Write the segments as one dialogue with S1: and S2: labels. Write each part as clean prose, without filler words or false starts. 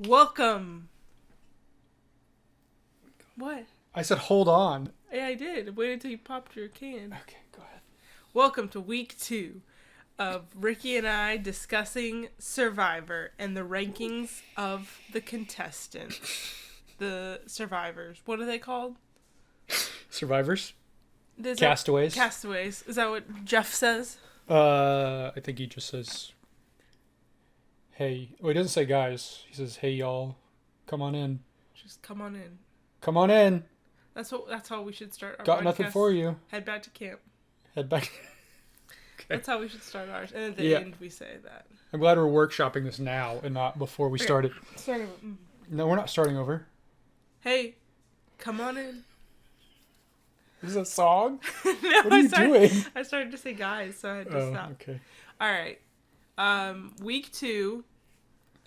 S1: Welcome. What?
S2: I said hold on.
S1: Yeah, I did. Wait until you popped your can.
S2: Okay, go ahead.
S1: Welcome to week 2 of Ricky and I discussing Survivor and the rankings of the contestants. The survivors. What are they called?
S2: Survivors?
S1: There's
S2: Castaways?
S1: Castaways. Is that what Jeff says?
S2: I think he just says, hey. Oh, he doesn't say guys. He says, hey, y'all. Come on in.
S1: Just come on in.
S2: Come on in.
S1: That's how we should start our
S2: Got
S1: podcast.
S2: nothing for you.
S1: Head back to camp.
S2: Head back. Okay.
S1: That's how we should start ours. And at the end, we say that.
S2: I'm glad we're workshopping this now and not before we started. No, we're not starting over.
S1: Hey, come on in.
S2: Is this a song?
S1: No,
S2: what are you doing?
S1: I started to say guys, so I had to stop.
S2: Okay.
S1: All right. Week 2.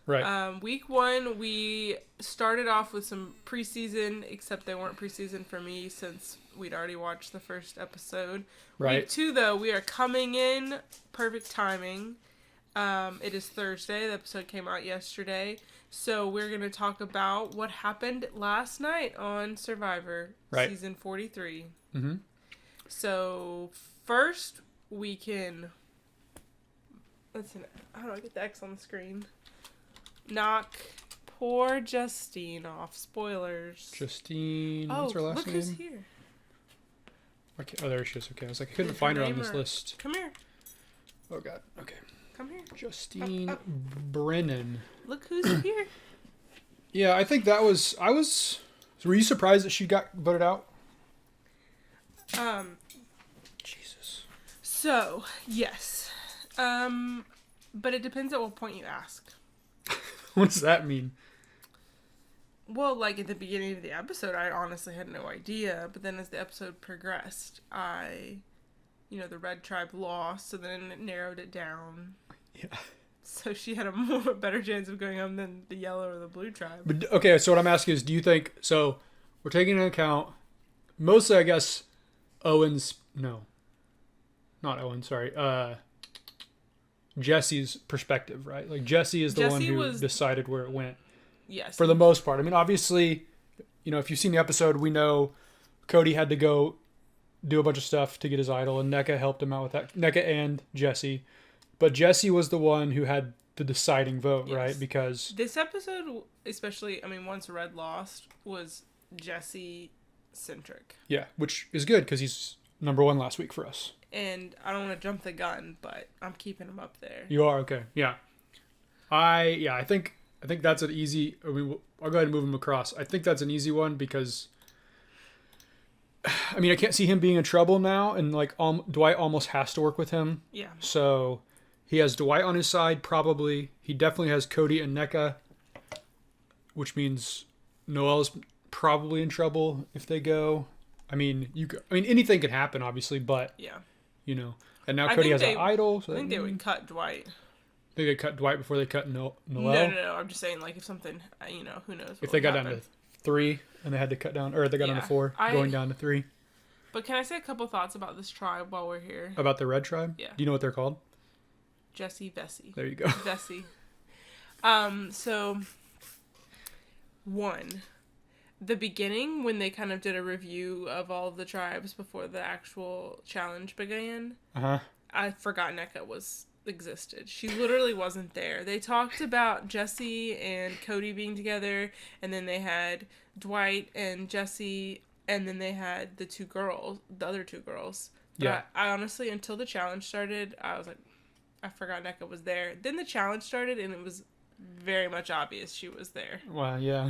S2: Right.
S1: Week 1, we started off with some preseason, except they weren't preseason for me since we'd already watched the first episode.
S2: Right.
S1: Week 2, though, we are coming in perfect timing. It is Thursday. The episode came out yesterday. So we're going to talk about what happened last night on Survivor, season 43.
S2: Mm-hmm.
S1: So first we can... How do I get the X on the screen? Knock poor Justine off. Spoilers.
S2: Justine. What's her last
S1: look
S2: name?
S1: who's here.
S2: Okay. Oh, there she is. Okay. I was like, I couldn't find her on this list.
S1: Come here.
S2: Oh, God. Okay.
S1: Come here.
S2: Justine Brennan.
S1: Look who's here.
S2: Yeah, I think that was... Were you surprised that she got voted out? Jesus.
S1: So, yes. But it depends at what point you ask.
S2: What does that mean?
S1: Well, like at the beginning of the episode, I honestly had no idea. But then as the episode progressed, the Red Tribe lost, so then it narrowed it down.
S2: Yeah.
S1: So she had a better chance of going home than the Yellow or the Blue Tribe.
S2: But okay, so what I'm asking is, do you think... So, we're taking into account... Mostly, I guess, Jesse's perspective, right? Like, Jesse is the one who decided where it went.
S1: Yes.
S2: For the most part. I mean, obviously, if you've seen the episode, we know Cody had to go do a bunch of stuff to get his idol, and Neca helped him out with that. Neca and Jesse. But Jesse was the one who had the deciding vote, yes. Right? Because...
S1: This episode, especially, once Red lost, was Jesse-centric.
S2: Yeah, which is good, because he's number 1 last week for us.
S1: And I don't want to jump the gun, but I'm keeping him up there.
S2: You are? Okay, yeah. I think that's an easy... I'll go ahead and move him across. I think that's an easy one, because... I can't see him being in trouble now, and, Dwight almost has to work with him.
S1: Yeah. So...
S2: He has Dwight on his side, probably. He definitely has Cody and Neca, which means Noelle's probably in trouble if they go. Anything can happen, obviously, but
S1: yeah,
S2: And now Cody has an idol. So
S1: I think they would cut Dwight.
S2: I think they cut Dwight before they cut Noelle.
S1: No. I'm just saying, if something, who knows?
S2: If they got down to 3 and they had to cut down, or they got down to 4, going down to 3.
S1: But can I say a couple thoughts about this tribe while we're here?
S2: About the Red Tribe?
S1: Yeah.
S2: Do you know what they're called?
S1: Jesse Vesey.
S2: There you go.
S1: Vesey. So, 1. The beginning, when they kind of did a review of all of the tribes before the actual challenge began, I forgot Neca existed. She literally wasn't there. They talked about Jesse and Cody being together, and then they had Dwight and Jesse, and then they had the other two girls. But
S2: yeah.
S1: I honestly, until the challenge started, I was like, I forgot Neca was there. Then the challenge started, and it was very much obvious she was there.
S2: Well, yeah.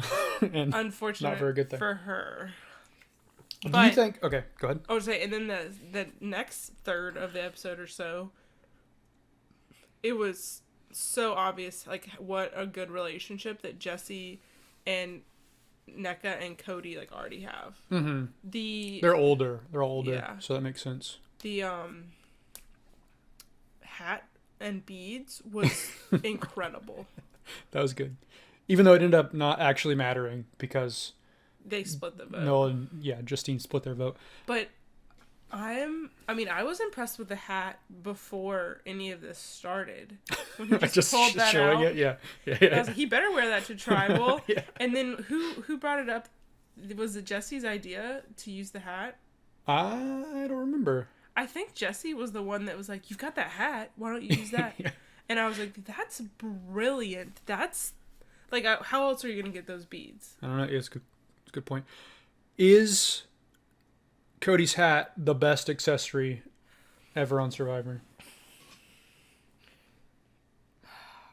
S2: And
S1: unfortunate
S2: not very good thing
S1: for her.
S2: Do you think... Okay, go ahead.
S1: I would say, and then the next third of the episode or so, it was so obvious, what a good relationship that Jesse and Neca and Cody, already have.
S2: Mm-hmm. They're older.
S1: Yeah.
S2: So that makes sense.
S1: The, hat and beads was incredible.
S2: That was good. Even though it ended up not actually mattering because
S1: they split the vote.
S2: No, Justine split their vote.
S1: But I was impressed with the hat before any of this started. When he just pulled that
S2: showing
S1: out.
S2: It, yeah.
S1: I was like, he better wear that to tribal.
S2: Yeah.
S1: And then who brought it up? Was it Jesse's idea to use the hat?
S2: I don't remember.
S1: I think Jesse was the one that was like, "You've got that hat. Why don't you use that?"
S2: Yeah.
S1: And I was like, "That's brilliant. That's like, how else are you gonna get those beads?"
S2: I don't know. It's a good point. Is Cody's hat the best accessory ever on Survivor?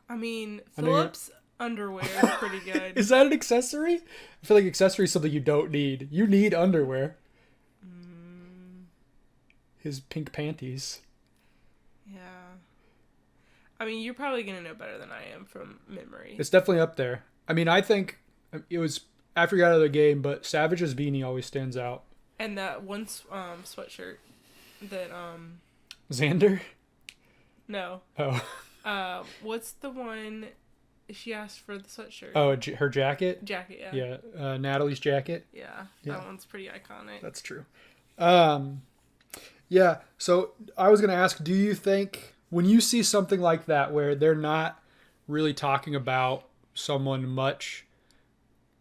S1: I mean, Philip's underwear is pretty good.
S2: Is that an accessory? I feel like accessory is something you don't need. You need underwear. His pink panties.
S1: Yeah. I mean, you're probably going to know better than I am from memory.
S2: It's definitely up there. I mean, I think it was after he got out of the game, but Savage's beanie always stands out.
S1: And that one sweatshirt that...
S2: Xander?
S1: No.
S2: Oh.
S1: What's the one she asked for the sweatshirt?
S2: Oh, her jacket?
S1: Jacket, yeah.
S2: Yeah, Natalie's jacket.
S1: Yeah,
S2: yeah,
S1: that one's pretty iconic.
S2: That's true. Yeah, so I was going to ask, do you think when you see something like that where they're not really talking about someone much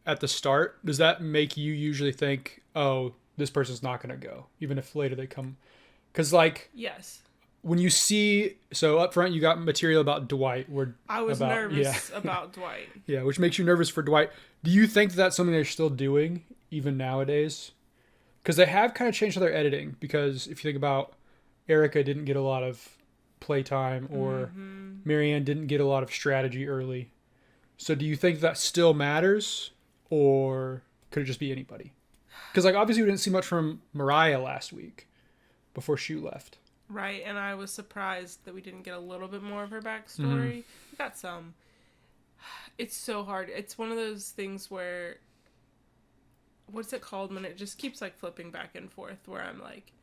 S2: at the start, does that make you usually think, oh, this person's not going to go, even if later they come? Because, like,
S1: yes,
S2: when you see, so up front you got material about Dwight.
S1: I was nervous about Dwight.
S2: Yeah, which makes you nervous for Dwight. Do you think that's something they're still doing even nowadays? Because they have kind of changed their editing. Because if you think about Erica didn't get a lot of playtime, or Marianne didn't get a lot of strategy early. So do you think that still matters, or could it just be anybody? Because like obviously we didn't see much from Mariah last week before Shu left.
S1: Right, and I was surprised that we didn't get a little bit more of her backstory. We got some. It's so hard. It's one of those things where, what's it called when it just keeps like flipping back and forth, where I'm like,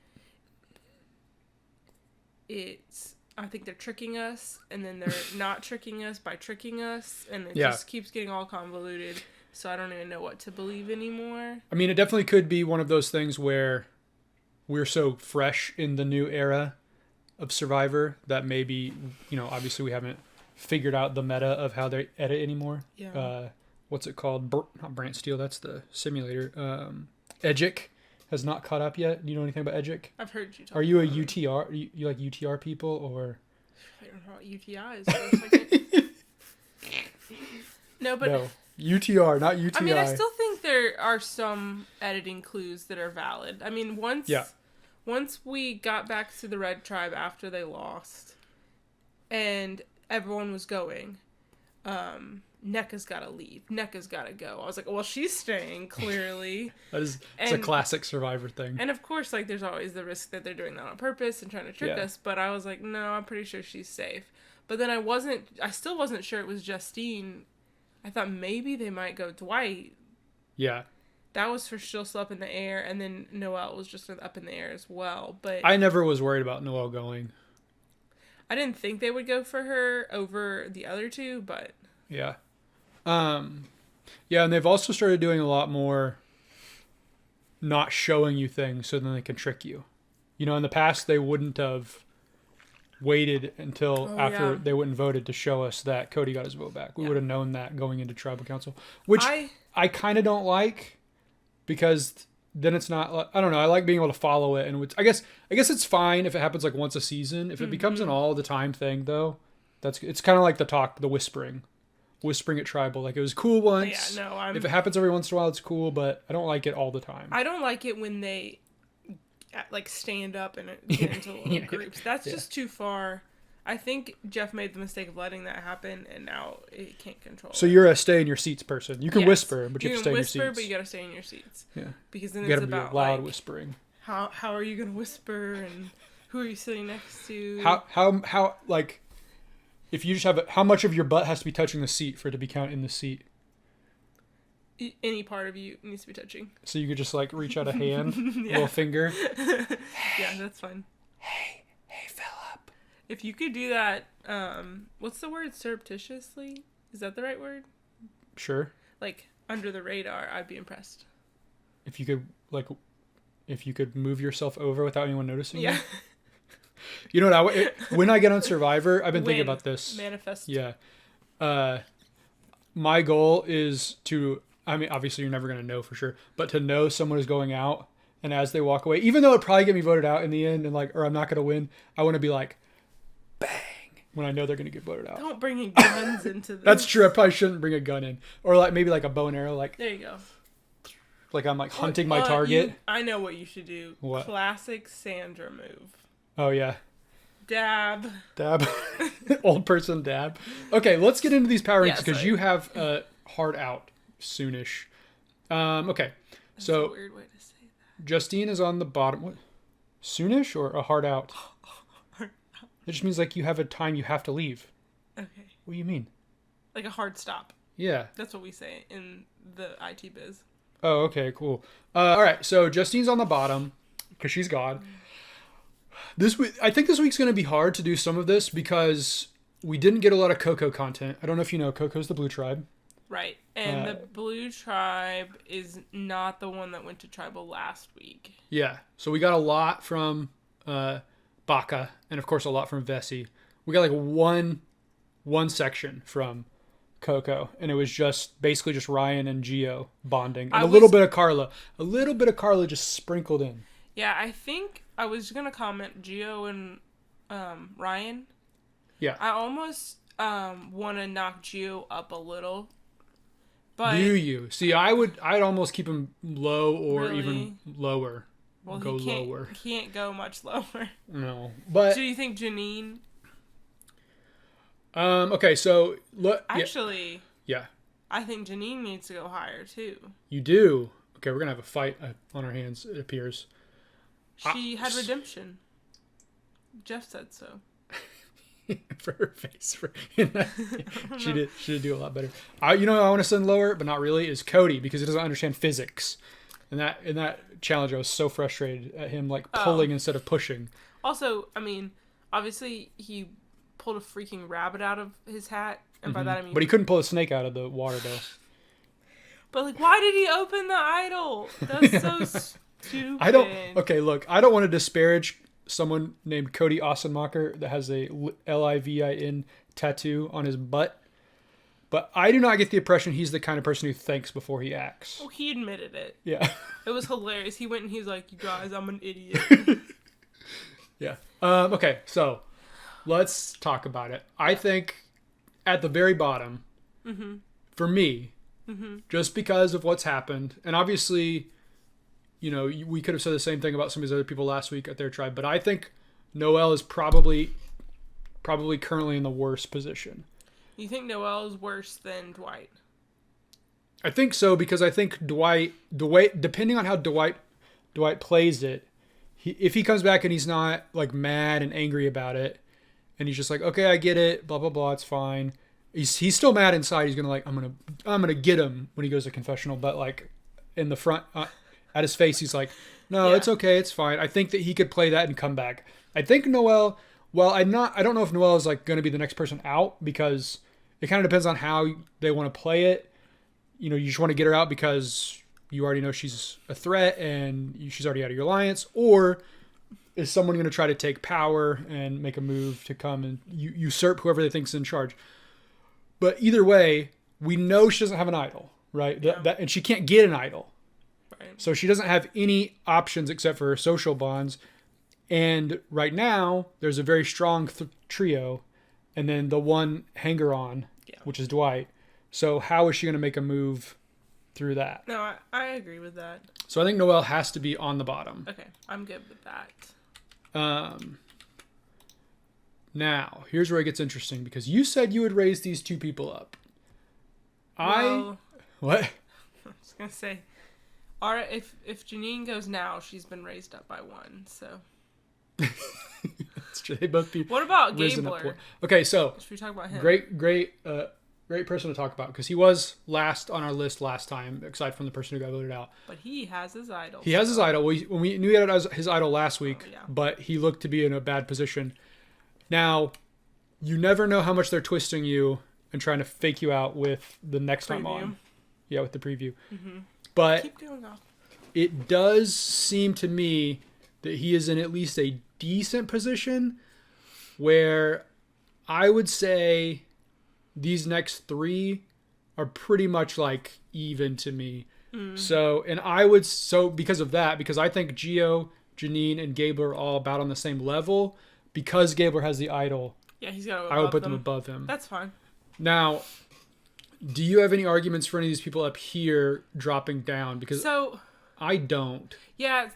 S1: I think they're tricking us, and then they're not tricking us by tricking us, and it just keeps getting all convoluted, so I don't even know what to believe anymore.
S2: I mean, it definitely could be one of those things where we're so fresh in the new era of Survivor that maybe, obviously we haven't figured out the meta of how they edit anymore.
S1: Yeah.
S2: What's it called? Not Brant Steele, that's the simulator. Edgic has not caught up yet. Do you know anything about Edgic?
S1: I've heard you talk.
S2: Are you a UTR? You like UTR people, or?
S1: I don't know what UTI is for a second. No.
S2: UTR, not UTI.
S1: I mean, I still think there are some editing clues that are valid. I mean, once we got back to the Red Tribe after they lost, and everyone was going, Neca's got to leave. Neca's got to go. I was like, well, she's staying, clearly.
S2: It's a classic Survivor thing.
S1: And of course, like, there's always the risk that they're doing that on purpose and trying to trick us, but I was like, no, I'm pretty sure she's safe. But then I still wasn't sure it was Justine. I thought maybe they might go Dwight.
S2: Yeah.
S1: That was for still up in the air, and then Noelle was just up in the air as well. But
S2: I never was worried about Noelle going.
S1: I didn't think they would go for her over the other two, but
S2: yeah. Yeah, and they've also started doing a lot more not showing you things so then they can trick you. In the past they wouldn't have waited until after they went and voted to show us that Cody got his vote back. We would have known that going into tribal council, which I kind of don't like, because then it's not, I don't know, I like being able to follow it, and I guess it's fine if it happens like once a season. If it becomes an all the time thing though, it's kind of like the whispering at tribal. Like, it was cool once.
S1: Yeah, no,
S2: if it happens every once in a while, it's cool, but I don't like it all the time.
S1: I don't like it when they like stand up and get into little groups. That's just too far. I think Jeff made the mistake of letting that happen, and now it can't control.
S2: So you're a stay in your seats person. You can whisper, but you have to stay in your seats. You can whisper,
S1: but you got to stay in your seats.
S2: Yeah.
S1: Because then
S2: you
S1: it's about
S2: be loud
S1: like,
S2: whispering.
S1: How are you going to whisper, and who are you sitting next to?
S2: How like, if you just have how much of your butt has to be touching the seat for it to be counted in the seat?
S1: Any part of you needs to be touching.
S2: So you could just like reach out a hand, little finger.
S1: Yeah, that's fine.
S2: Hey, Philip.
S1: If you could do that, what's the word? Surreptitiously? Is that the right word?
S2: Sure.
S1: Like under the radar, I'd be impressed.
S2: If you could like if you could move yourself over without anyone noticing you.
S1: Yeah.
S2: You know what? When I get on Survivor, I've been thinking about this.
S1: Manifest.
S2: Yeah. My goal is to, I mean, obviously you're never going to know for sure, but to know someone is going out, and as they walk away, even though it'd probably get me voted out in the end, and like, or I'm not going to win, I want to be like, bang, when I know they're going to get voted out.
S1: Don't bring guns into this.
S2: That's true. I probably shouldn't bring a gun in, or like maybe like a bow and arrow. Like
S1: there you go.
S2: Like I'm like hunting my target.
S1: I know what you should do.
S2: What?
S1: Classic Sandra move.
S2: Oh yeah.
S1: Dab.
S2: Old person dab. Okay, let's get into these power rankings because
S1: sorry.
S2: you have a hard out soonish. Okay,
S1: That's
S2: so
S1: a weird way to say that.
S2: Justine is on the bottom. What? Soonish or a hard out? It just means like you have a time you have to leave.
S1: Okay.
S2: What do you mean?
S1: Like a hard stop.
S2: Yeah.
S1: That's what we say in the IT biz.
S2: Oh, okay, cool. All right, so Justine's on the bottom because she's God. I think this week's going to be hard to do some of this because we didn't get a lot of Coco content. I don't know if you know, Coco's the blue tribe.
S1: Right. And the blue tribe is not the one that went to tribal last week.
S2: Yeah. So we got a lot from Baka and, of course, a lot from Vessi. We got like one section from Coco, and it was just basically just Ryan and Gio bonding. And a little bit of Carla. A little bit of Carla just sprinkled in.
S1: Yeah, I think I was going to comment Gio and Ryan.
S2: Yeah.
S1: I almost want to knock Gio up a little. But
S2: do you? See, I'd almost keep him low or
S1: really?
S2: even lower.
S1: Well,
S2: go lower.
S1: He can't go much lower.
S2: No. But
S1: do you think Janine?
S2: Okay, so look.
S1: Actually.
S2: Yeah.
S1: I think Janine needs to go higher too.
S2: You do? Okay, we're gonna have a fight on our hands. It appears.
S1: She had redemption. Jeff said so.
S2: For her face, she did do a lot better. I want to send lower, but not really. Is Cody because he doesn't understand physics. In that challenge, I was so frustrated at him like pulling instead of pushing.
S1: Also, I mean, obviously he pulled a freaking rabbit out of his hat, and by that I mean.
S2: But he couldn't pull a snake out of the water though.
S1: But like, why did he open the idol? That's so stupid.
S2: I don't want to disparage someone named Cody Ossenmacher that has a Livin tattoo on his butt, but I do not get the impression he's the kind of person who thinks before he acts.
S1: Oh, he admitted it.
S2: Yeah.
S1: It was hilarious. He went and he's like, "You guys, I'm an idiot."
S2: Yeah. Okay, so let's talk about it. I think at the very bottom, for me, just because of what's happened, and obviously, we could have said the same thing about some of these other people last week at their tribe, but I think Noelle is probably currently in the worst position.
S1: You think Noelle is worse than Dwight?
S2: I think so, because I think Dwight, depending on how Dwight plays it, if he comes back and he's not like mad and angry about it, and he's just like, okay, I get it, blah blah blah, it's fine. He's still mad inside. He's gonna I'm gonna get him when he goes to confessional, but like in the front. At his face, he's like, no, It's okay, it's fine. I think that he could play that and come back. I think Noelle, I don't know if Noelle is like going to be the next person out, because it kind of depends on how they want to play it. You just want to get her out because you already know she's a threat and she's already out of your alliance, or is someone going to try to take power and make a move to come and usurp whoever they think's in charge? But either way, we know she doesn't have an idol, right?
S1: Yeah.
S2: And she can't get an idol.
S1: Right.
S2: So she doesn't have any options except for her social bonds. And right now, there's a very strong trio. And then the one hanger-on, which is Dwight. So how is she going to make a move through that?
S1: No, I agree with that.
S2: So I think Noelle has to be on the bottom.
S1: Okay, I'm good with that.
S2: Now, here's where it gets interesting, because you said you would raise these two people up. What?
S1: I was going to say... If Janine goes now, she's been raised up by one, so.
S2: That's true. They both be.
S1: What about Gabler?
S2: Okay, so.
S1: Should we talk about him?
S2: Great person to talk about, because he was last on our list last time, aside from the person who got voted out.
S1: But he has his idol.
S2: He has his idol. When we knew he had his idol last week, but he looked to be in a bad position. Now, you never know how much they're twisting you and trying to fake you out with the next time on. Yeah, with the preview.
S1: Mm-hmm.
S2: But
S1: keep going off.
S2: it does seem to me that he is in at least a decent position where I would say these next 3 are pretty much like even to me. So because of that, because I think Gio, Janine, and Gabler are all about on the same level, because Gabler has the idol.
S1: Yeah, he's got.
S2: I would put them above him.
S1: That's fine.
S2: Now, do you have any arguments for any of these people up here dropping down? Because I don't.
S1: Yeah,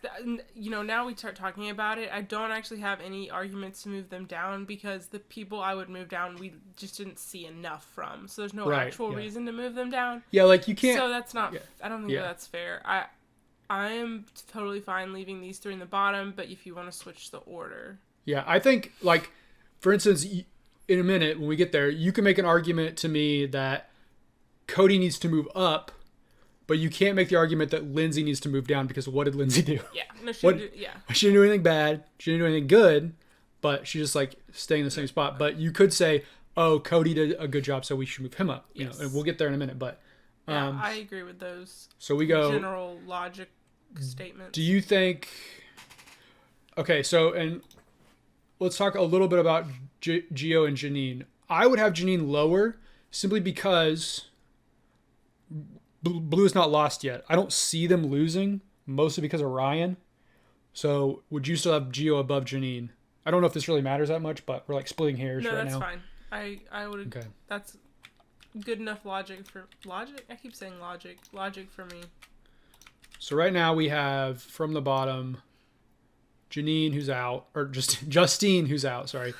S1: now we start talking about it. I don't actually have any arguments to move them down because the people I would move down, we just didn't see enough from. So there's no actual reason to move them down.
S2: Yeah, like you can't.
S1: So that's not. Yeah. I don't think that's fair. I am totally fine leaving these 3 in the bottom, but if you want to switch the order.
S2: Yeah, I think, like, for instance, in a minute when we get there, you can make an argument to me that Cody needs to move up, but you can't make the argument that Lindsay needs to move down because what did Lindsay do?
S1: Yeah, no, she didn't do,
S2: she didn't do anything bad. She didn't do anything good, but she just like staying in the same spot. But you could say, oh, Cody did a good job, so we should move him up. You know, and we'll get there in a minute. But
S1: I agree with those.
S2: So we go
S1: general logic statements.
S2: Do you think? Okay, so and let's talk a little bit about Gio and Janine. I would have Janine lower simply because Blue is not lost yet. I don't see them losing, mostly because of Ryan. So would you still have Gio above Janine? I don't know if this really matters that much, but we're like splitting hairs right now. No,
S1: that's fine. I would. Okay. That's good enough logic for logic. I keep saying logic. Logic for me.
S2: So right now we have from the bottom, Janine who's out, or just Justine who's out. Sorry,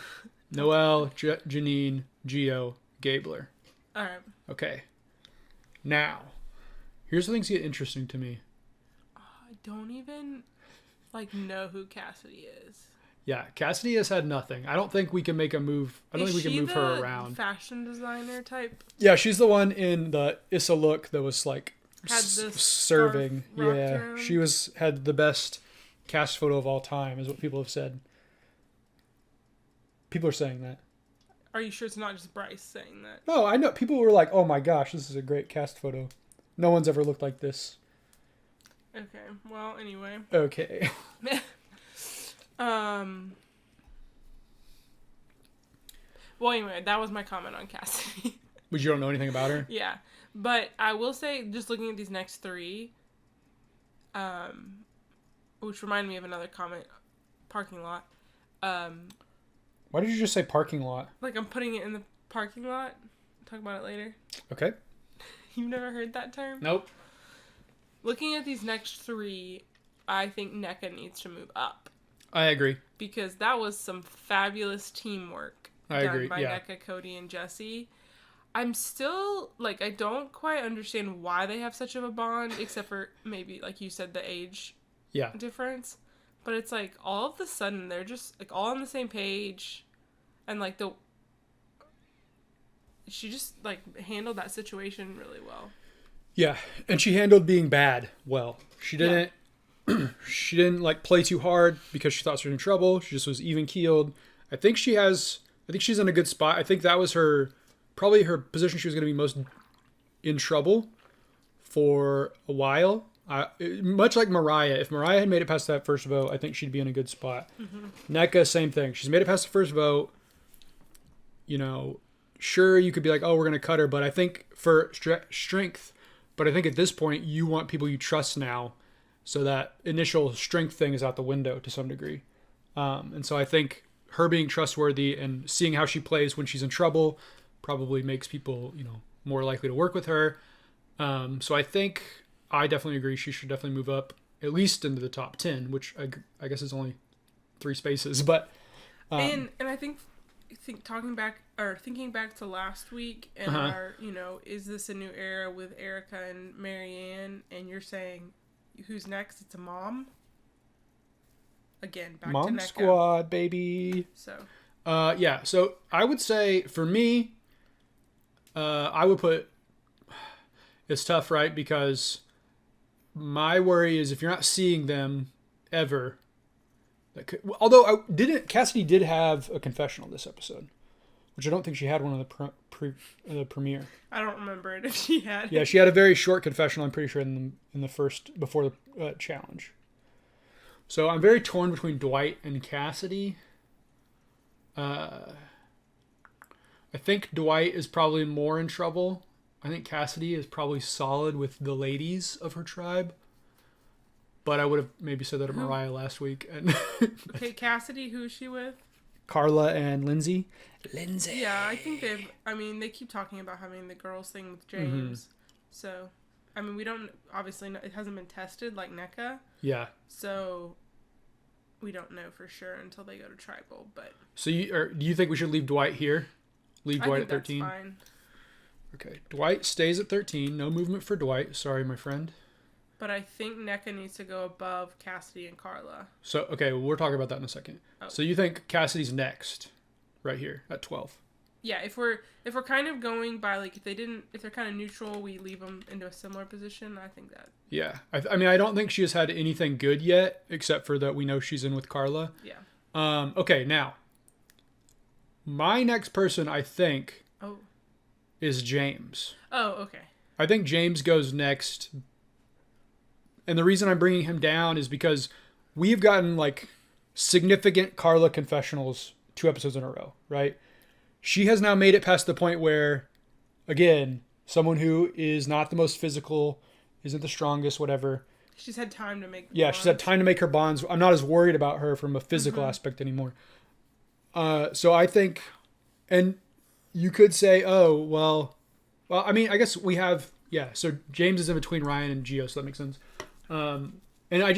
S2: Noelle, Janine, Gio, Gabler.
S1: All right.
S2: Okay. Now, here's the things that get interesting to me.
S1: I don't even know who Cassidy is.
S2: Yeah, Cassidy has had nothing. I don't think we can make a move. I don't think we can move her around.
S1: Fashion designer type?
S2: Yeah, she's the one in the Issa look that was like serving. Yeah, she had the best cast photo of all time, is what people have said. People are saying that.
S1: Are you sure it's not just Bryce saying that?
S2: No, I know. People were like, oh my gosh, this is a great cast photo. No one's ever looked like this.
S1: Okay, well, anyway.
S2: Okay.
S1: Well, anyway, that was my comment on Cassidy.
S2: But you don't know anything about her?
S1: Yeah. But I will say, just looking at these next 3, which reminded me of another comment, parking lot.
S2: Why did you just say parking lot?
S1: Like I'm putting it in the parking lot. Talk about it later.
S2: Okay.
S1: You've never heard that term?
S2: Nope.
S1: Looking at these next 3, I think Neca needs to move up.
S2: I agree.
S1: Because that was some fabulous teamwork done by Neca, Cody, and Jesse. I'm still, I don't quite understand why they have such of a bond, except for maybe, like you said, the age difference. But it's all of a sudden, they're just, all on the same page. And, she just, handled that situation really well.
S2: Yeah, and she handled being bad well. She didn't... Yeah. She didn't play too hard because she thought she was in trouble. She just was even keeled. I think she's in a good spot. I think that was probably her position. She was going to be most in trouble for a while. Much like Mariah. If Mariah had made it past that first vote, I think she'd be in a good spot. Mm-hmm. Neca, same thing. She's made it past the first vote. Sure, you could be like, oh, we're going to cut her. But I think for strength, but I think at this point, you want people you trust now. So that initial strength thing is out the window to some degree. And so I think her being trustworthy and seeing how she plays when she's in trouble probably makes people, more likely to work with her. So I think I definitely agree she should definitely move up at least into the top 10, which I guess is only 3 spaces. But
S1: and I think thinking back to last week and our, is this a new era with Erica and Marianne? And you're saying, who's next? It's a mom. Again, back
S2: Mom
S1: to Neca.
S2: Squad, baby.
S1: So.
S2: Yeah. So I would say for me, I would put. It's tough, right? Because my worry is if you're not seeing them ever. Although Cassidy did have a confessional this episode, which I don't think she had one on the premiere.
S1: I don't remember it if she had.
S2: Yeah, she had a very short confessional. I'm pretty sure in the first before the challenge. So I'm very torn between Dwight and Cassidy. I think Dwight is probably more in trouble. I think Cassidy is probably solid with the ladies of her tribe. But I would have maybe said that to Mariah last week.
S1: Okay, Cassidy, who is she with?
S2: Carla and Lindsay.
S1: Yeah, I think they keep talking about having the girls thing with James. Mm-hmm. So, we don't, obviously, it hasn't been tested like Neca.
S2: Yeah.
S1: So, we don't know for sure until they go to tribal, but.
S2: So, do you think we should leave Dwight here? Leave Dwight at 13?
S1: That's fine.
S2: Okay. Dwight stays at 13. No movement for Dwight. Sorry, my friend.
S1: But I think Neca needs to go above Cassidy and Carla.
S2: So, okay, we'll talk about that in a second. Oh. So you think Cassidy's next, right here at 12?
S1: Yeah, if we're kind of going by like if they're kind of neutral, we leave them into a similar position. I think that.
S2: Yeah, I don't think she has had anything good yet, except for that we know she's in with Carla.
S1: Yeah.
S2: Okay, now my next person I think. Is James.
S1: Oh, okay.
S2: I think James goes next. And the reason I'm bringing him down is because we've gotten like significant Carla confessionals 2 episodes in a row, right? She has now made it past the point where, again, someone who is not the most physical, isn't the strongest, whatever.
S1: She's had time to make
S2: bonds. She's had time to make her bonds. I'm not as worried about her from a physical aspect anymore. So I think, and you could say, well, I guess we have, so James is in between Ryan and Gio, so that makes sense. And I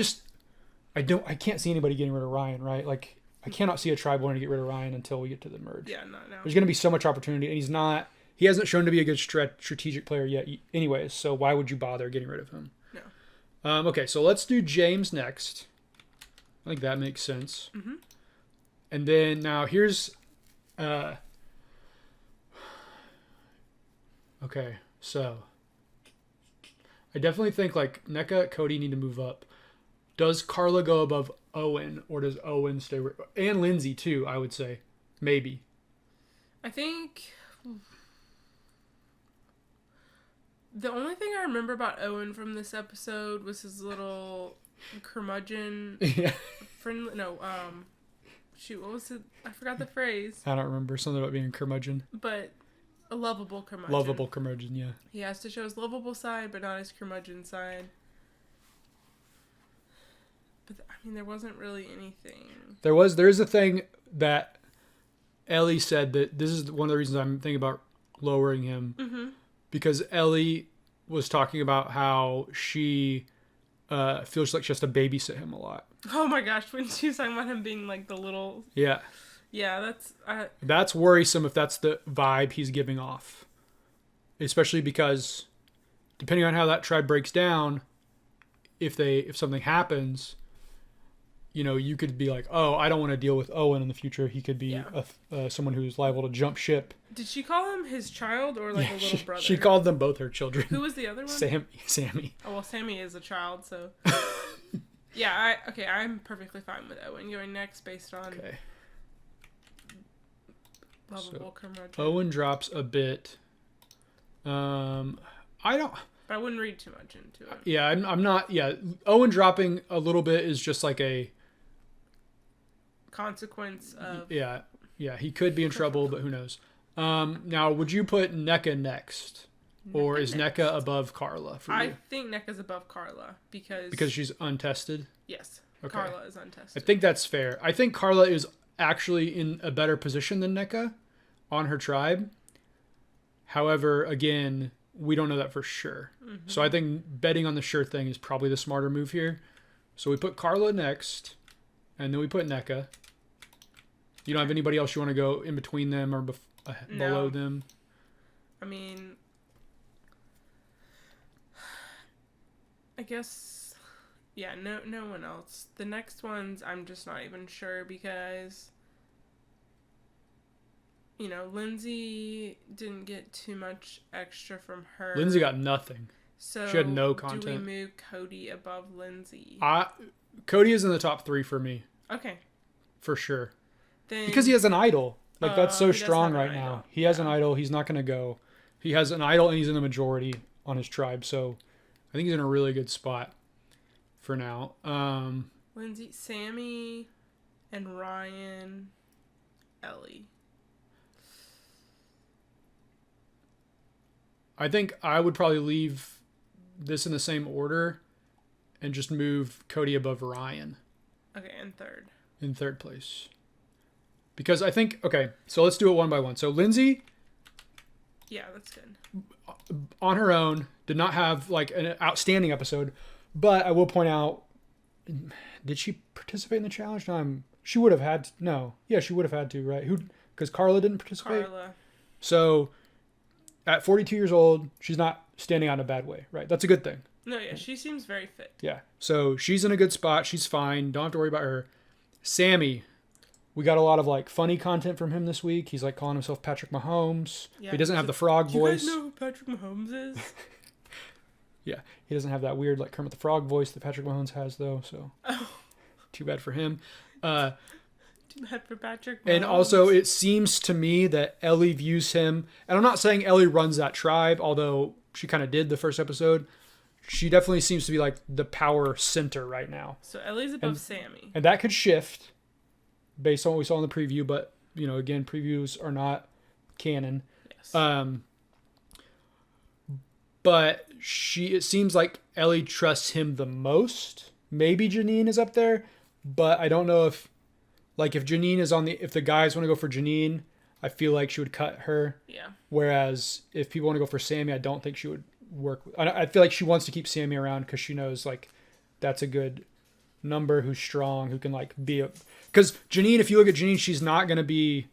S2: can't see anybody getting rid of Ryan, right? Like, I cannot see a tribe wanting to get rid of Ryan until we get to the merge.
S1: Yeah, not now.
S2: There's going to be so much opportunity, and he hasn't shown to be a good strategic player yet anyways, so why would you bother getting rid of him?
S1: No.
S2: Okay, so let's do James next. I think that makes sense.
S1: Mm-hmm.
S2: And then now here's... okay, so... I definitely think like Neca, Cody need to move up. Does Carla go above Owen, or does Owen stay? And Lindsay too, I would say, maybe.
S1: I think the only thing I remember about Owen from this episode was his little curmudgeon.
S2: Yeah.
S1: Friendly. No. Shoot. What was it? I forgot the phrase.
S2: I don't remember something about being a curmudgeon.
S1: But. A lovable curmudgeon.
S2: Lovable curmudgeon, yeah.
S1: He has to show his lovable side, but not his curmudgeon side. But, there wasn't really anything.
S2: There is a thing that Ellie said that this is one of the reasons I'm thinking about lowering him.
S1: Mm-hmm.
S2: Because Ellie was talking about how she feels like she has to babysit him a lot.
S1: Oh my gosh, when she was talking about him being like the little...
S2: Yeah.
S1: Yeah,
S2: that's worrisome if that's the vibe he's giving off. Especially because depending on how that tribe breaks down, if something happens, you could be like, oh, I don't want to deal with Owen in the future. He could be someone who's liable to jump ship.
S1: Did she call him his child or like a little brother?
S2: She called them both her children.
S1: Who was the other one?
S2: Sammy.
S1: Oh, well, Sammy is a child, so. Yeah, I'm perfectly fine with Owen going next based on...
S2: Okay.
S1: Lovable curmudgeon.
S2: Owen drops a bit. I don't...
S1: But I wouldn't read too much into it.
S2: Yeah, I'm not... Yeah, Owen dropping a little bit is just like a...
S1: consequence of...
S2: Yeah, he could be in trouble, but who knows. Now, would you put Neca next? Or is Neca above Carla for you?
S1: I think Neca's above Carla because...
S2: Because she's untested?
S1: Yes.
S2: Okay.
S1: Carla is untested.
S2: I think that's fair. I think Carla is actually in a better position than Neca on her tribe. However, again, we don't know that for sure. Mm-hmm. So I think betting on the sure thing is probably the smarter move here. So we put Carla next, and then we put Neca. You don't have anybody else you want to go in between them or below them?
S1: I guess, no one else. The next ones, I'm just not even sure because, Lindsay didn't get too much extra from her.
S2: Lindsay got nothing.
S1: So
S2: she had no content.
S1: Do we move Cody above Lindsay?
S2: Cody is in the top 3 for me.
S1: Okay.
S2: For sure.
S1: Then,
S2: because he has an idol. Like, that's so
S1: He does
S2: strong
S1: have an
S2: right
S1: idol.
S2: now. He has an idol. He's not going to go. He has an idol, and he's in the majority on his tribe. So I think he's in a really good spot for now.
S1: Lindsay, Sammy, and Ryan, Ellie.
S2: I think I would probably leave this in the same order and just move Cody above Ryan.
S1: Okay, and third.
S2: In third place. Because I think, okay, so let's do it one by one. So Lindsay,
S1: Yeah, that's good.
S2: on her own, did not have like an outstanding episode, but I will point out, did she participate in the challenge? No, she would have had to, no. Yeah, she would have had to, right? Because Carla didn't participate?
S1: Carla.
S2: So at 42 years old, she's not standing out in a bad way, right? That's a good thing.
S1: No, yeah, she seems very fit.
S2: Yeah. So she's in a good spot. She's fine. Don't have to worry about her. Sammy, we got a lot of like funny content from him this week. He's like calling himself Patrick Mahomes.
S1: Yeah,
S2: He doesn't have the frog voice.
S1: You guys know who Patrick Mahomes is?
S2: Yeah. He doesn't have that weird like Kermit the Frog voice that Patrick Mahomes has though. So too bad for him.
S1: Too bad for Patrick Mahomes.
S2: And also it seems to me that Ellie views him, and I'm not saying Ellie runs that tribe, although she kind of did the first episode. She definitely seems to be like the power center right now.
S1: So Ellie's above Sammy.
S2: And that could shift based on what we saw in the preview, but you know, again, previews are not canon.
S1: Yes.
S2: But it seems like Ellie trusts him the most. Maybe Janine is up there, but I don't know if Janine is if the guys want to go for Janine, I feel like she would cut her.
S1: Yeah.
S2: Whereas if people want to go for Sammy, I don't think she would work. I feel like she wants to keep Sammy around because she knows like that's a good number who's strong, who can like be because Janine, if you look at Janine, she's not going to be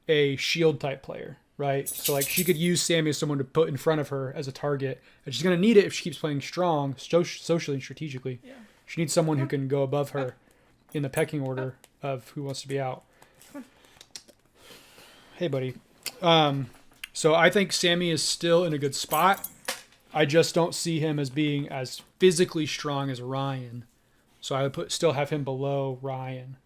S2: a shield type player, right? So like she could use Sammy as someone to put in front of her as a target, and she's going to need it if she keeps playing strong, socially and strategically.
S1: Yeah.
S2: She needs someone who can go above her in the pecking order of who wants to be out. Hey, buddy. So I think Sammy is still in a good spot. I just don't see him as being as physically strong as Ryan. So I would still have him below Ryan.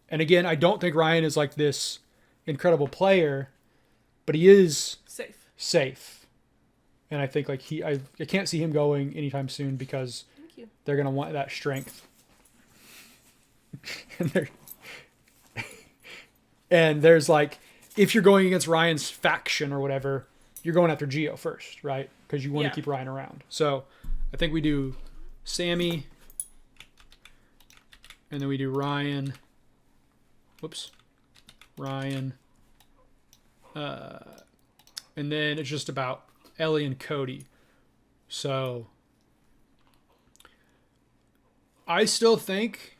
S2: And again, I don't think Ryan is like this incredible player, but he is safe. And I think like I can't see him going anytime soon because they're going to want that strength. and there's like, if you're going against Ryan's faction or whatever, you're going after Gio first, right? Because you want to keep Ryan around. So I think we do Sammy, and then we do Ryan. Whoops. Ryan. And then it's just about Ellie and Cody. So I still think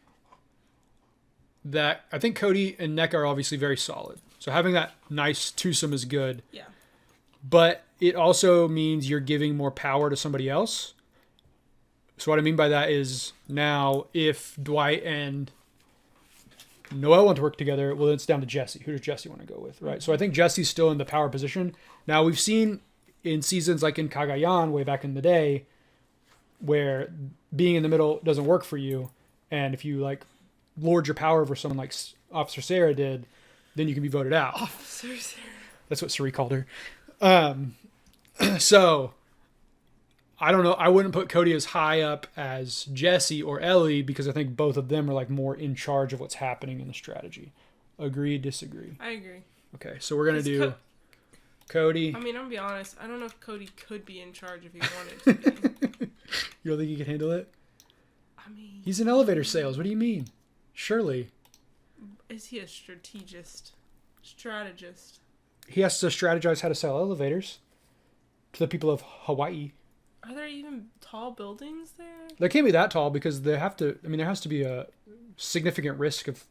S2: that I think Cody and Neca are obviously very solid. So having that nice twosome is good.
S1: Yeah.
S2: But it also means you're giving more power to somebody else. So what I mean by that is now if Dwight and Noelle want to work together, well, it's down to Jesse. Who does Jesse want to go with, right? So I think Jesse's still in the power position. Now we've seen in seasons like in Cagayan way back in the day where being in the middle doesn't work for you. And if you like lord your power over someone like Officer Sarah did, then you can be voted out.
S1: Officer Sarah.
S2: That's what Sari called her. So I don't know. I wouldn't put Cody as high up as Jesse or Ellie because I think both of them are like more in charge of what's happening in the strategy. Agree, disagree?
S1: I agree.
S2: Okay, so we're going to do Cody.
S1: I mean, I'm going to be honest. I don't know if Cody could be in charge if he wanted to be.
S2: You don't think he can handle it?
S1: I mean...
S2: He's in elevator sales. What do you mean? Surely.
S1: Is he a strategist?
S2: He has to strategize how to sell elevators to the people of Hawaii.
S1: Are there even tall buildings there?
S2: They can't be that tall because they have to. I mean, there has to be a significant risk of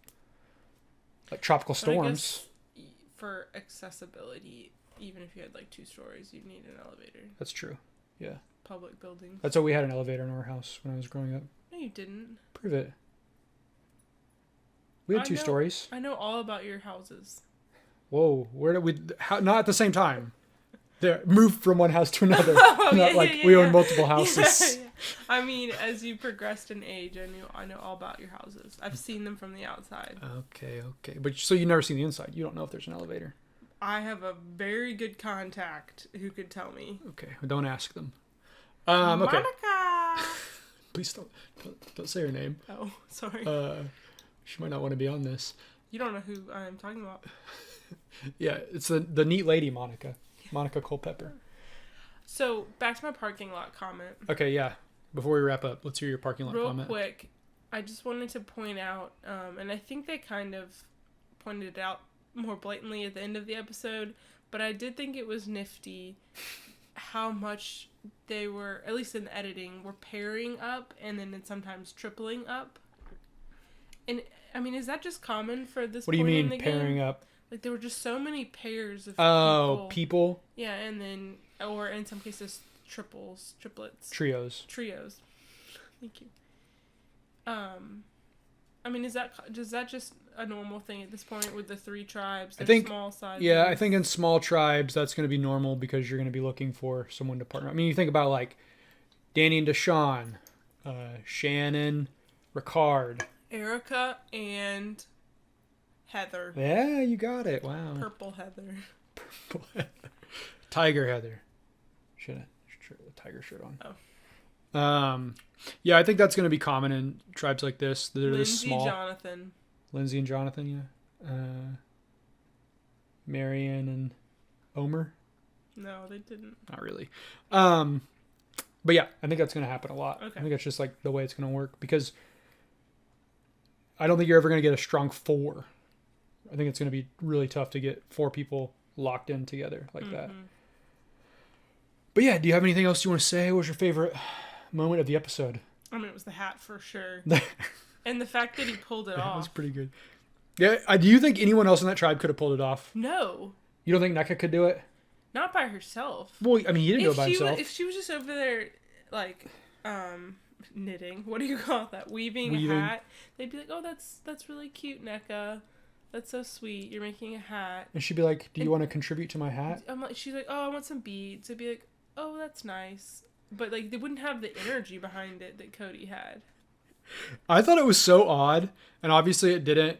S2: like tropical storms.
S1: I guess for accessibility, even if you had like 2 stories, you'd need an elevator.
S2: That's true. Yeah.
S1: Public buildings.
S2: That's why we had an elevator in our house when I was growing up.
S1: No, you didn't.
S2: Prove it. We had 2 stories.
S1: I know all about your houses.
S2: Whoa, where did we? Not at the same time. They moved from one house to another.
S1: Oh,
S2: Not like we own multiple houses.
S1: I mean, as you progressed in age, I know all about your houses. I've seen them from the outside.
S2: Okay. But so you've never seen the inside. You don't know if there's an elevator.
S1: I have a very good contact who could tell me.
S2: Okay, well, don't ask them. Okay.
S1: Monica!
S2: Please don't say her name.
S1: Oh, sorry.
S2: She might not want to be on this.
S1: You don't know who I'm talking about.
S2: Yeah, it's the neat lady, Monica. Monica Culpepper.
S1: So, back to my parking lot comment.
S2: Okay, yeah. Before we wrap up, let's hear your parking lot comment.
S1: Real quick, I just wanted to point out, and I think they kind of pointed it out more blatantly at the end of the episode, but I did think it was nifty how much they were, at least in the editing, were pairing up and then sometimes tripling up. And, I mean, is that just common for this
S2: What do you
S1: point
S2: mean,
S1: in the
S2: pairing
S1: game?
S2: Up?
S1: Like, there were just so many pairs of
S2: people?
S1: Yeah, and then, or in some cases, triplets.
S2: Trios.
S1: Thank you. I mean, is that just a normal thing at this point with the 3 tribes?
S2: I think,
S1: small sizes.
S2: Yeah, I think in small tribes that's going to be normal because you're going to be looking for someone to partner. I mean, you think about like Danny and Deshaun, Shannon, Ricard,
S1: Erica, and Heather.
S2: Yeah, you got it. Wow.
S1: Purple Heather.
S2: Tiger Heather. Should have a tiger shirt on.
S1: Oh.
S2: Yeah, I think that's going to be common in tribes like this. They're this small.
S1: Jonathan.
S2: Lindsay and Jonathan, yeah. Marion and Omer.
S1: No, they didn't.
S2: Not really. But yeah, I think that's going to happen a lot.
S1: Okay.
S2: I think that's just like the way it's going to work because I don't think you're ever going to get a strong 4. I think it's going to be really tough to get 4 people locked in together like that. But yeah, do you have anything else you want to say? What was your favorite moment of the episode?
S1: I mean, it was the hat for sure. And the fact that he pulled it off.
S2: That was pretty good. Yeah, do you think anyone else in that tribe could have pulled it off?
S1: No.
S2: You don't think Neca could do it?
S1: Not by herself.
S2: Well, I mean, he didn't do it by himself.
S1: If she was just over there, like, knitting, what do you call that? Weaving a hat. They'd be like, oh, that's really cute, Neca. That's so sweet. You're making a hat.
S2: And she'd be like, do you want to contribute to my hat?
S1: She's like, oh, I want some beads. I'd be like, oh, that's nice. But, like, they wouldn't have the energy behind it that Cody had.
S2: I thought it was so odd. And obviously it didn't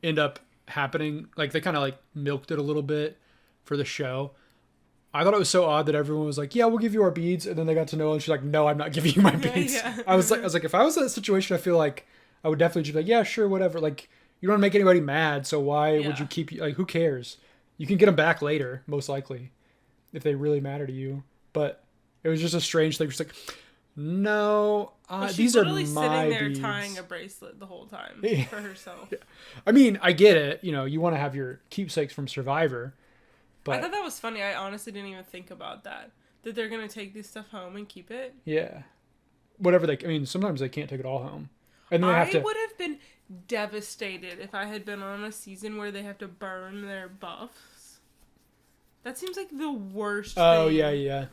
S2: end up happening. Like, they kind of, like, milked it a little bit for the show. I thought it was so odd that everyone was like, yeah, we'll give you our beads. And then they got to know her and she's like, no, I'm not giving you my beads. Yeah. I was like, if I was in that situation, I feel like I would definitely just be like, yeah, sure, whatever. Like, you don't want to make anybody mad. So why would you keep, like, who cares? You can get them back later, most likely, if they really matter to you. But it was just a strange thing. She's like, no, these are my beads. She's literally sitting there
S1: tying a bracelet the whole time for herself. Yeah.
S2: I mean, I get it. You know, you want to have your keepsakes from Survivor. But
S1: I thought that was funny. I honestly didn't even think about that. That they're going to take this stuff home and keep it.
S2: Yeah. Whatever I mean, sometimes they can't take it all home. And then they have to...
S1: I would have been devastated if I had been on a season where they have to burn their buffs. That seems like the worst thing.
S2: Oh, yeah.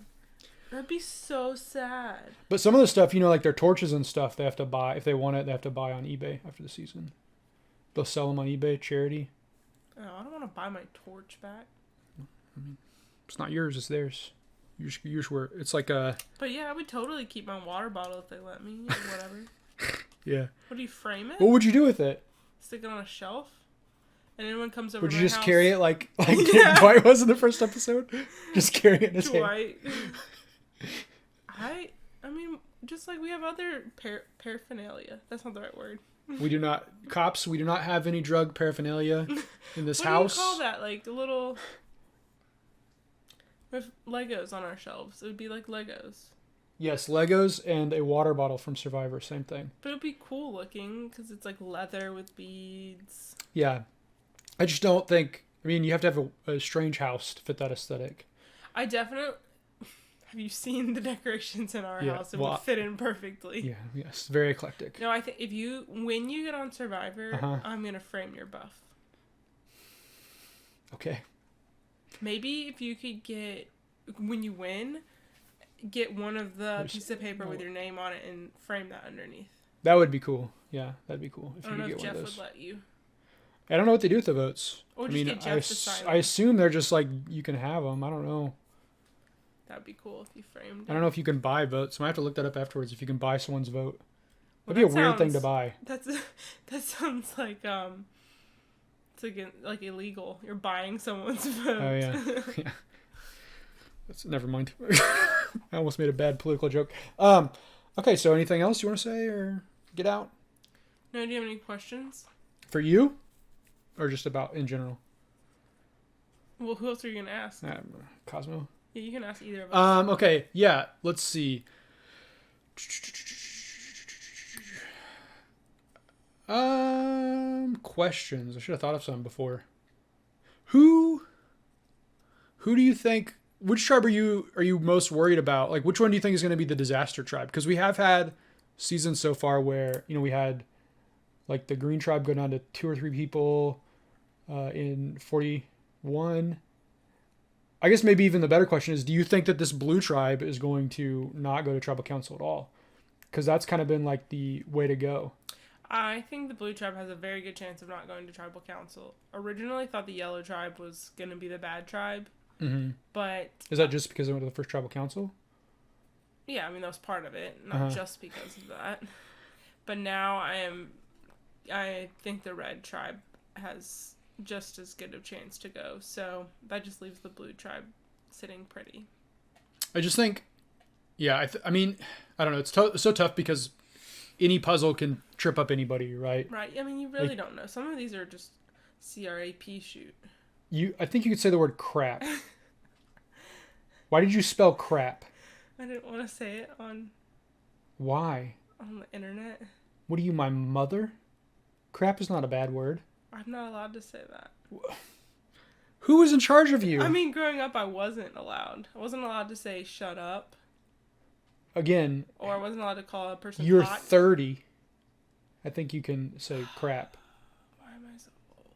S1: That'd be so sad.
S2: But some of the stuff, you know, like their torches and stuff, they have to buy. If they want it, they have to buy on eBay after the season. They'll sell them on eBay, charity.
S1: Oh, I don't want to buy my torch back.
S2: I mean, it's not yours, it's theirs. You just wear it's like a...
S1: But yeah, I would totally keep my water bottle if they let me, or whatever.
S2: Yeah.
S1: What do you frame it?
S2: What would you do with it?
S1: Stick it on a shelf? And anyone comes over
S2: would
S1: to
S2: you
S1: my
S2: just
S1: house,
S2: carry it like Dwight was in the first episode? Just carry it in his
S1: Dwight. hand. I mean, just like we have other paraphernalia. That's not the right word.
S2: We do not... Cops, we do not have any drug paraphernalia in this house.
S1: What do you call that? Like, a little... We have Legos on our shelves. It would be like Legos.
S2: Yes, Legos and a water bottle from Survivor, same thing.
S1: But it would be cool looking because it's like leather with beads.
S2: Yeah. I just don't think... I mean, you have to have a strange house to fit that aesthetic.
S1: I definitely... Have you seen the decorations in our house? It would fit in perfectly.
S2: Yeah, yes. Very eclectic.
S1: No, I think when you get on Survivor, I'm going to frame your buff.
S2: Okay.
S1: Maybe if you could get, when you win, get one of the pieces of paper with your name on it and frame that underneath.
S2: That would be cool. Yeah, that'd be cool. If
S1: I don't
S2: you
S1: know
S2: could
S1: if
S2: get
S1: Jeff
S2: one of those.
S1: would let you.
S2: I don't know what they do with the votes.
S1: Or just get Jeff to sign
S2: I assume they're just like, you can have them. I don't know.
S1: That'd be cool if you framed it.
S2: I don't know if you can buy votes. I might have to look that up afterwards if you can buy someone's vote.
S1: Well,
S2: That'd be a weird thing to buy.
S1: That sounds like it's like illegal. You're buying someone's vote.
S2: Oh yeah. Yeah. Never mind. I almost made a bad political joke. Okay, so anything else you want to say or get out?
S1: No, do you have any questions?
S2: For you? Or just about in general?
S1: Well, who else are you going to ask?
S2: Cosmo.
S1: Yeah, you can ask either of us.
S2: Okay, yeah, let's see. Questions. I should have thought of some before. Who do you think, which tribe are you most worried about? Like, which one do you think is going to be the disaster tribe? Because we have had seasons so far where, we had like the green tribe go down to 2 or 3 people in 41. I guess maybe even the better question is, do you think that this blue tribe is going to not go to tribal council at all? Because that's kind of been like the way to go.
S1: I think the blue tribe has a very good chance of not going to tribal council. Originally thought the yellow tribe was going to be the bad tribe.
S2: Mm-hmm.
S1: But...
S2: Is that just because they went to the first tribal council?
S1: Yeah, I mean, that was part of it. Not just because of that. But now I think the red tribe has just as good a chance to go. So that just leaves the blue tribe sitting pretty.
S2: I just think... Yeah, I mean, I don't know. It's so tough because any puzzle can trip up anybody, right?
S1: Right. I mean, you really don't know. Some of these are just CRAP shoot.
S2: I think you could say the word crap. Why did you spell crap?
S1: I didn't want to say it on...
S2: Why?
S1: On the internet.
S2: What are you, my mother? Crap is not a bad word.
S1: I'm not allowed to say that.
S2: Who was in charge of you?
S1: I mean, growing up, I wasn't allowed. I wasn't allowed to say shut up.
S2: Again.
S1: Or I wasn't allowed to call a person
S2: You're
S1: hot.
S2: 30. I think you can say crap.
S1: Why am I so old?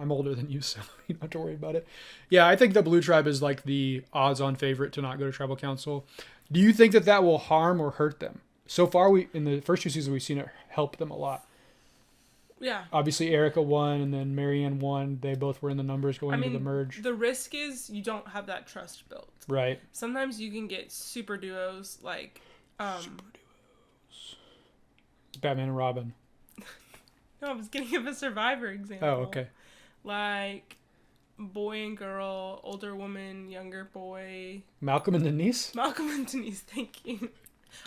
S2: I'm older than you, so you don't have to worry about it. Yeah, I think the blue tribe is like the odds-on favorite to not go to tribal council. Do you think that will harm or hurt them? So far, in the first 2 seasons, we've seen it help them a lot.
S1: Yeah.
S2: Obviously, Erica won, and then Marianne won. They both were in the numbers going into the merge.
S1: The risk is you don't have that trust built.
S2: Right.
S1: Sometimes you can get super duos like...
S2: Super duos. Batman and Robin.
S1: No, I was getting of a Survivor example.
S2: Oh, okay.
S1: Like boy and girl, older woman, younger boy.
S2: Malcolm and Denise?
S1: Malcolm and Denise, thank you.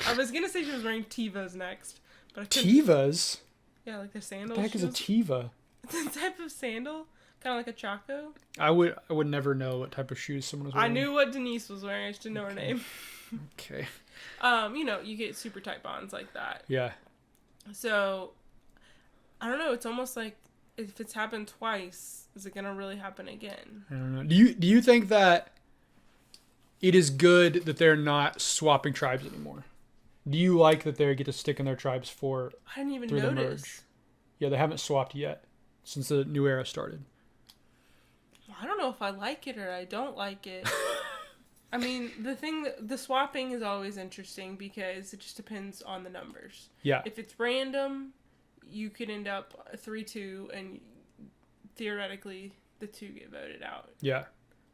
S1: I was going to say she was wearing Tevas next. But I
S2: Tevas?
S1: Yeah, like the sandals.
S2: What the heck is a Teva?
S1: It's a type of sandal. Kind of like a Chaco.
S2: I would never know what type of shoes someone was wearing.
S1: I knew what Denise was wearing. I just didn't know her name.
S2: Okay.
S1: You get super tight bonds like that.
S2: Yeah.
S1: So, I don't know. It's almost like if it's happened twice, is it going to really happen again?
S2: I don't know. Do you think that it is good that they're not swapping tribes anymore? Do you like that they get to stick in their tribes
S1: I didn't even notice.
S2: The merge? Yeah, they haven't swapped yet since the new era started.
S1: Well, I don't know if I like it or I don't like it. I mean, the swapping is always interesting because it just depends on the numbers.
S2: Yeah.
S1: If it's random, you could end up 3-2 and theoretically the 2 get voted out.
S2: Yeah.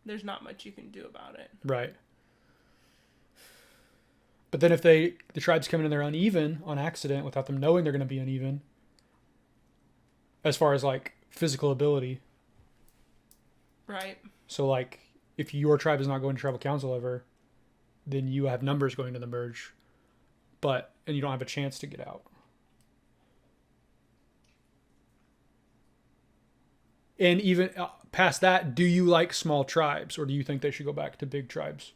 S1: There's not much you can do about it.
S2: Right. But then if the tribes come in and they're uneven on accident without them knowing they're going to be uneven, as far as like physical ability.
S1: Right.
S2: So like if your tribe is not going to tribal council ever, then you have numbers going to the merge, and you don't have a chance to get out. And even past that, do you like small tribes or do you think they should go back to big tribes?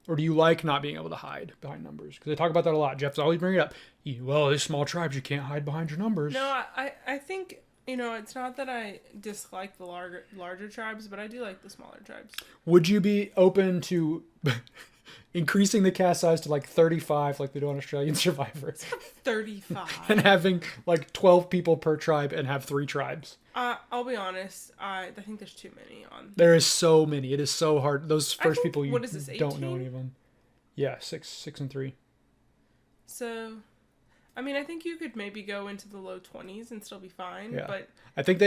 S2: Or do you like not being able to hide behind numbers? Because they talk about that a lot. Jeff's always bringing it up. Well, these small tribes, you can't hide behind your numbers.
S1: No, I think, it's not that I dislike the larger tribes, but I do like the smaller tribes.
S2: Would you be open to increasing the cast size to like 35 like they do on Australian Survivor?
S1: 35.
S2: And having like 12 people per tribe and have 3 tribes?
S1: I'll be honest. I think there's too many on.
S2: There is so many. It is so hard. Those first people,
S1: what is this, 18?
S2: Don't know any of them. Yeah, 6 and 3.
S1: So, I mean, I think you could maybe go into the low 20s and still be fine.
S2: Yeah.
S1: But
S2: I think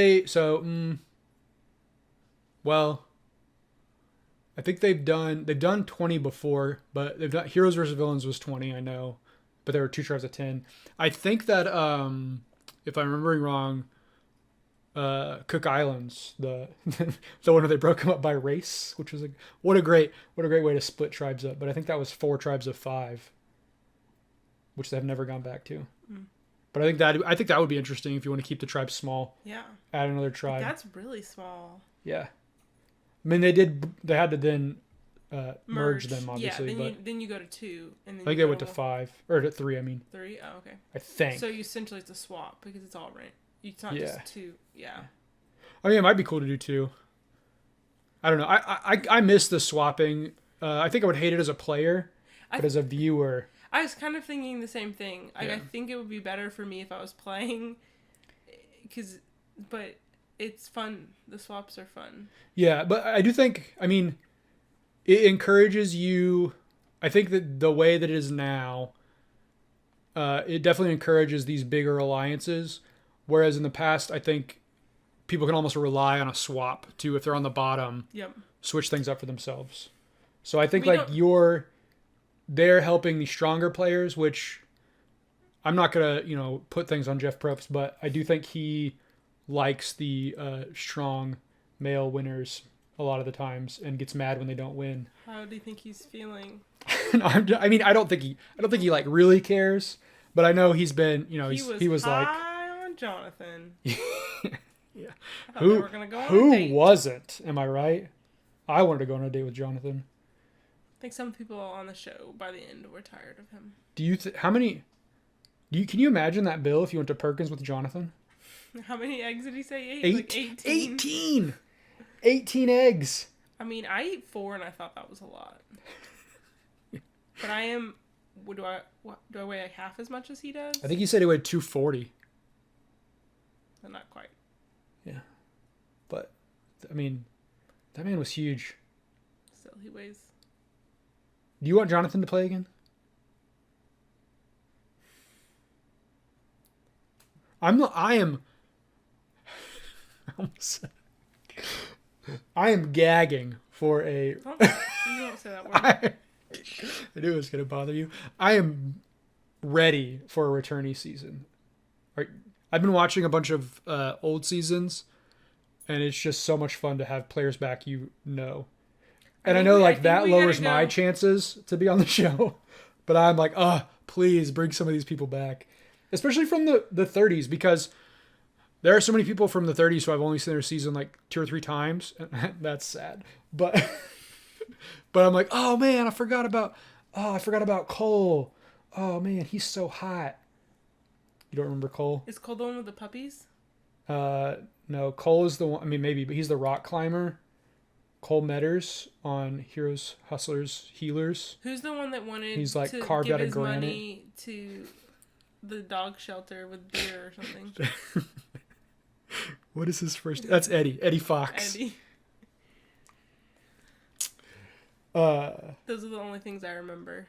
S2: I think they've done 20 before, but they've done Heroes versus Villains was 20, I know, but there were 2 tribes of 10. I think that if I'm remembering wrong, Cook Islands, the the one where they broke them up by race, which was what a great way to split tribes up. But I think that was 4 tribes of 5, which they've never gone back to. Mm. But I think that would be interesting if you want to keep the tribes small.
S1: Yeah.
S2: Add another tribe.
S1: That's really small.
S2: Yeah. I mean, they had to then merge them, obviously.
S1: Yeah,
S2: but
S1: then you go to 2. And then
S2: I think they went to 5. Or to 3, I mean.
S1: 3? Oh, okay.
S2: I think.
S1: So you essentially it's a swap because it's all right. It's not just 2. Yeah.
S2: I mean, it might be cool to do 2. I don't know. I miss the swapping. I think I would hate it as a player, but as a viewer...
S1: I was kind of thinking the same thing. I think it would be better for me if I was playing, but it's fun. The swaps are fun.
S2: Yeah, but I do think, I mean, it encourages you. I think that the way that it is now, it definitely encourages these bigger alliances. Whereas in the past, I think people can almost rely on a swap to, if they're on the bottom, switch things up for themselves. So I think they're helping the stronger players, which I'm not going to, put things on Jeff Probst, but I do think he likes the strong male winners a lot of the times and gets mad when they don't win.
S1: How do you think he's feeling?
S2: I mean, I don't think he like really cares, but I know he's been, he was like
S1: on Jonathan.
S2: Yeah.
S1: I thought they were gonna go on a date.
S2: Who wasn't? Am I right? I wanted to go on a date with Jonathan.
S1: I think some people on the show by the end were tired of him.
S2: Can you imagine that bill if you went to Perkins with Jonathan?
S1: How many eggs did he say? 8?
S2: 18. 18 eggs.
S1: I mean, I eat 4 and I thought that was a lot. But I am, do I weigh like half as much as he does?
S2: I think he said he weighed 240.
S1: Not quite.
S2: Yeah. But, I mean, that man was huge.
S1: Still, he weighs.
S2: Do you want Jonathan to play again? I am gagging for a...
S1: You don't say that word.
S2: I knew it was going to bother you. I am ready for a returnee season. I've been watching a bunch of old seasons, and it's just so much fun to have players back And I know that lowers my chances to be on the show, but I'm like, please bring some of these people back. Especially from the 30s, because there are so many people from the 30s who I've only seen their season like 2 or 3 times. That's sad. But I'm like, oh man, I forgot about Cole. Oh man, he's so hot. You don't remember Cole?
S1: Is Cole the one with the puppies?
S2: No, Cole is the one. I mean, maybe, but he's the rock climber. Cole Metters on Heroes, Hustlers, Healers.
S1: Who's the one that wanted
S2: he's like
S1: to
S2: carved
S1: give
S2: out of
S1: his
S2: granite.
S1: money to the dog shelter with beer or something?
S2: What is his first? That's Eddie. Eddie Fox.
S1: Eddie. Those are the only things I remember.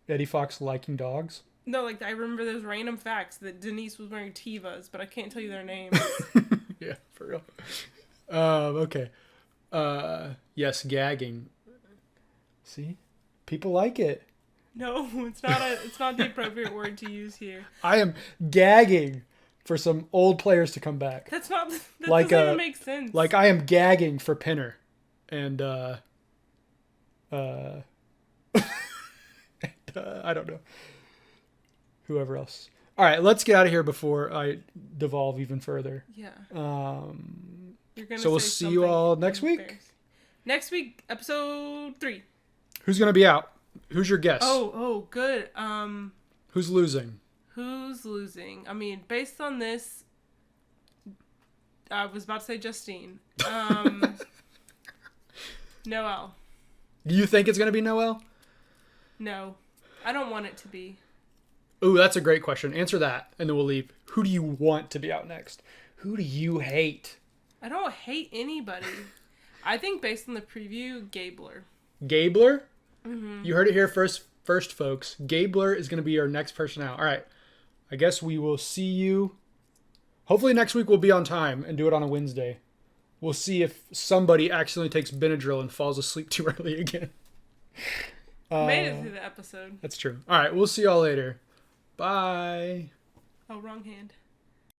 S2: Eddie Fox liking dogs?
S1: No, I remember those random facts that Denise was wearing Tevas, but I can't tell you their names.
S2: Yeah, for real. Okay. Yes, gagging. See? People like it.
S1: No, it's not the appropriate word to use here.
S2: I am gagging for some old players to come back.
S1: That doesn't even make sense.
S2: Like I am gagging for Pinner. And I don't know. Whoever else. All right, let's get out of here before I devolve even further.
S1: Yeah.
S2: So we'll see you all next week.
S1: Next week, episode 3.
S2: Who's gonna be out? Who's your guess?
S1: Oh, good.
S2: Who's losing?
S1: Who's losing? I mean, based on this, I was about to say Justine. Noelle.
S2: Do you think it's gonna be Noelle?
S1: No, I don't want it to be.
S2: Ooh, that's a great question. Answer that, and then we'll leave. Who do you want to be out next? Who do you hate?
S1: I don't hate anybody. I think based on the preview, Gabler.
S2: Gabler?
S1: Mm-hmm.
S2: You heard it here first, folks. Gabler is going to be our next person out. All right. I guess we will see you. Hopefully next week we'll be on time and do it on a Wednesday. we'll see if somebody accidentally takes Benadryl and falls asleep too early again.
S1: Made it through the episode.
S2: That's true. All right, we'll see y'all later. Bye.
S1: Oh, wrong hand.